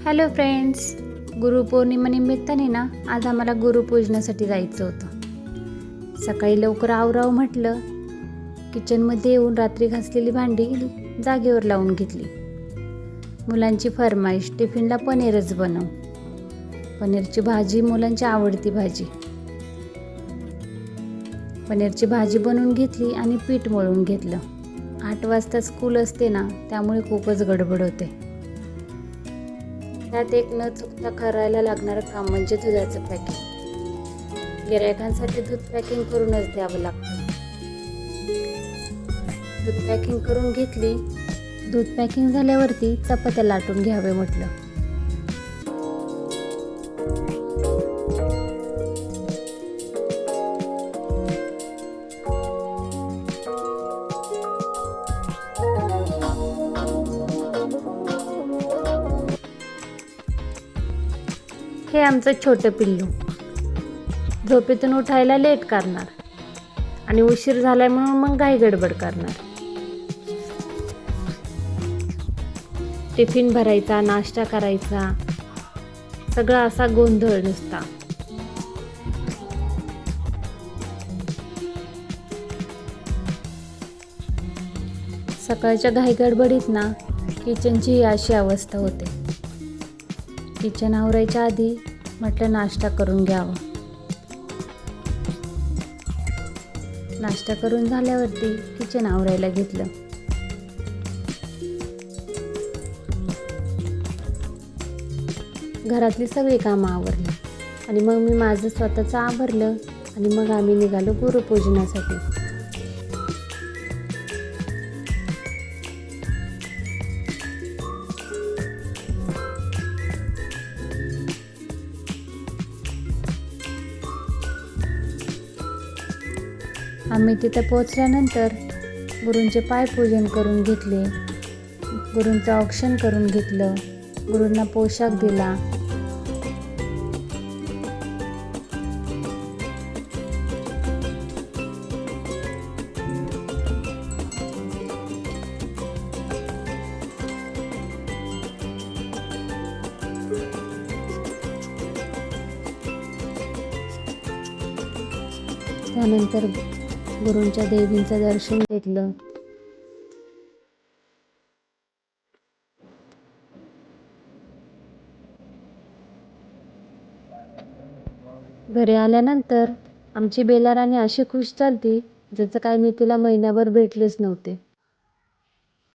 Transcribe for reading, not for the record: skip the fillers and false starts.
Hello friends, गुरुपौर्णिमेनिमित्ताने ना आज आम्हाला गुरुपूजनासाठी जायचं होतं. सकाळी लवकर आवरावं म्हटलं. किचनमध्ये येऊन रात्री घासलेली भांडी जागेवर लावून घेतली. मुलांची फरमाईश, टिफिनला पनीरच बनव. पनीरची भाजी मुलांची आवडती भाजी. पनीरची भाजी बनवून घेतली आणि पीठ मळून घेतलं. 8 वाजता स्कूल असते ना, त्यामुळे खूपच गडबड होते. त्यात एक न चुकता करायला लागणारं काम म्हणजे दुधाचं पॅकिंग. गिऱ्हाईकांसाठी दूध पॅकिंग करूनच द्यावं लागतं. दूध पॅकिंग करून घेतली. दूध पॅकिंग झाल्यावरती चपात्या लाटून घ्यावे म्हटलं. हे आमचं छोटं पिल्लू झोपेतून उठायला लेट करणार आणि उशीर झालाय म्हणून मग घाई गडबड करणार. टिफिन भरायचा, नाश्ता करायचा, सगळा असा गोंधळ नुसता. सकाळच्या घाई गडबडीत ना किचनची ही अशी अवस्था होते. किचन आवरायच्या आधी म्हटलं नाश्ता करून घ्यावा. नाश्ता करून झाल्यावरती किचन आवरायला घेतलं. घरातली सगळी कामं आवरली आणि मग मी माझं स्वतःचं आवरलं आणि मग आम्ही निघालो गुरुपूजनासाठी. आम्ही तिथे पोचल्यानंतर गुरूंचे पायपूजन करून घेतले. गुरूंचं औक्षण करून घेतलं. गुरूंना पोशाख दिला. त्यानंतर गुरूंच्या देवींचं दर्शन घेतलं. घरी आल्यानंतर आमची बेलाराणी अशी खुश चालती जसं काय मी तिला महिनाभर भेटलेच नव्हते.